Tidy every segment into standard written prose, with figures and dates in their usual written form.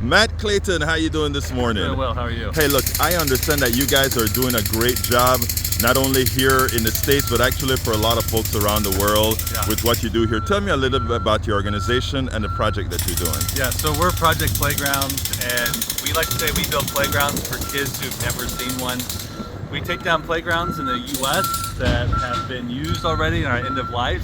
Matt Clayton, how you doing this morning? Doing well, how are you? Hey, look, I understand that you guys are doing a great job, not only here in the States, but actually for a lot of folks around the world with what you do here. Tell me a little bit about your organization and the project that you're doing. Yeah, so we're Project Playground, and we like to say we build playgrounds for kids who've never seen one. We take down playgrounds in the U.S. that have been used already and are end of life.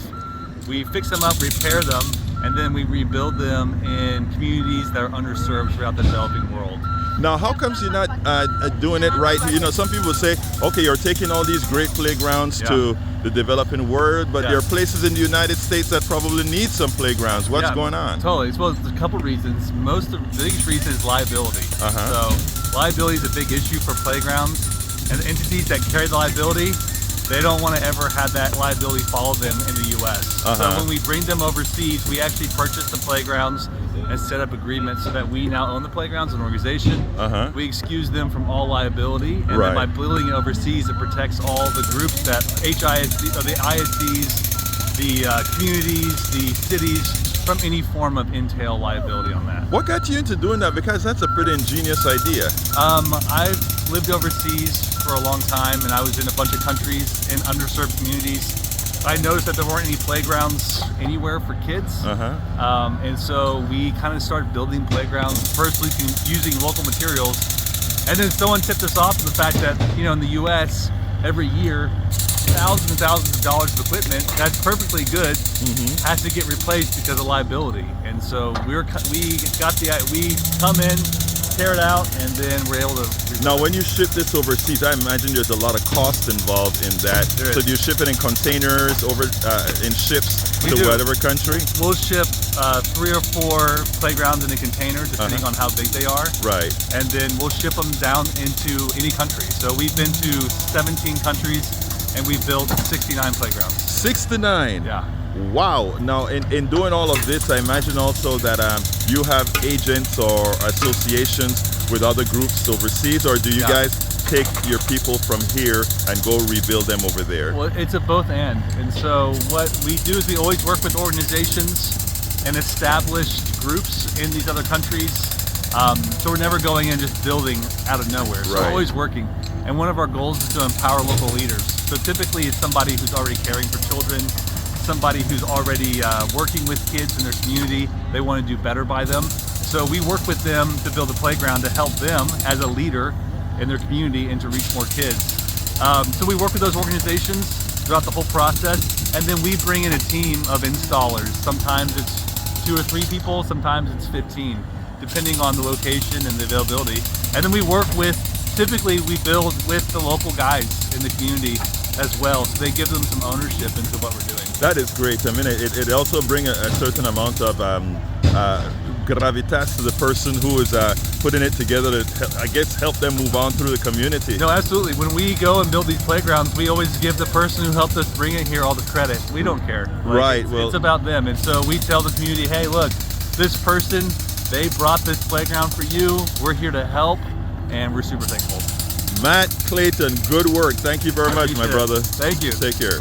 We fix them up, repair them, and then we rebuild them in communities that are underserved throughout the developing world. Now, how comes you're not doing it right? You know, some people say, okay, you're taking all these great playgrounds to the developing world, but there are places in the United States that probably need some playgrounds. What's going on? Totally. Well, there's a couple reasons. The biggest reason is liability. So liability is a big issue for playgrounds, and the entities that carry the liability, they don't want to ever have that liability follow them in the U.S. So when we bring them overseas, we actually purchase the playgrounds and set up agreements so that we now own the playgrounds as an organization. We excuse them from all liability, and then by building it overseas, it protects all the groups that the ISDs, the communities, the cities, from any form of entail liability on that. What got you into doing that? Because that's a pretty ingenious idea. I've lived overseas for a long time, and I was in a bunch of countries in underserved communities. I noticed that there weren't any playgrounds anywhere for kids, and so we kind of started building playgrounds, first using local materials, and then someone tipped us off to the fact that, you know, in the U.S. every year, thousands and thousands of dollars of equipment that's perfectly good has to get replaced because of liability. And so we come in, tear it out, and then we're able to replace. Now, when you ship this overseas, I imagine there's a lot of cost involved in that. So do you ship it in containers over in ships to whatever country? We'll ship 3 or 4 playgrounds in a container, depending on how big they are. Right. And then we'll ship them down into any country. So we've been to 17 countries, and we've built 69 playgrounds. 69? Yeah. Wow. Now, in doing all of this, I imagine also that you have agents or associations with other groups overseas, or do you guys take your people from here and go rebuild them over there? Well, it's a both and. And so what we do is we always work with organizations and established groups in these other countries. So we're never going in just building out of nowhere. So we're always working. And one of our goals is to empower local leaders. So typically it's somebody who's already caring for children, somebody who's already working with kids in their community. They want to do better by them. So we work with them to build a playground to help them as a leader in their community and to reach more kids. So we work with those organizations throughout the whole process, and then we bring in a team of installers. Sometimes it's 2 or 3 people, sometimes it's 15, depending on the location and the availability. And then we work with, typically we build with the local guys in the community as well, so they give them some ownership into what we're doing. That is great. I mean, it also brings a certain amount of gravitas to the person who is putting it together to, I guess, help them move on through the community. No, absolutely. When we go and build these playgrounds, we always give the person who helped us bring it here all the credit. We don't care. It's about them. And so we tell the community, hey, look, this person, they brought this playground for you. We're here to help, and we're super thankful. Matt Clayton, good work. Thank you very much, my brother. Thank you. Take care.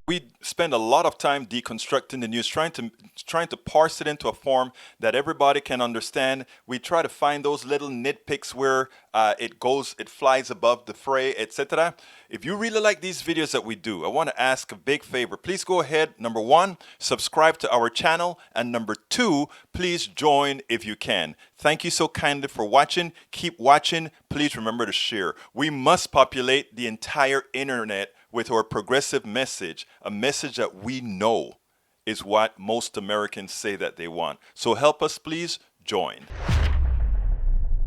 We spend a lot of time deconstructing the news, trying to parse it into a form that everybody can understand. We try to find those little nitpicks where it flies above the fray, etc. If you really like these videos that we do, I want to ask a big favor. Please go ahead, number 1, subscribe to our channel, and number 2, please join if you can. Thank you so kindly for watching. Keep watching. Please remember to share. We must populate the entire internet with our progressive message, a message that we know is what most Americans say that they want. So help us, please join.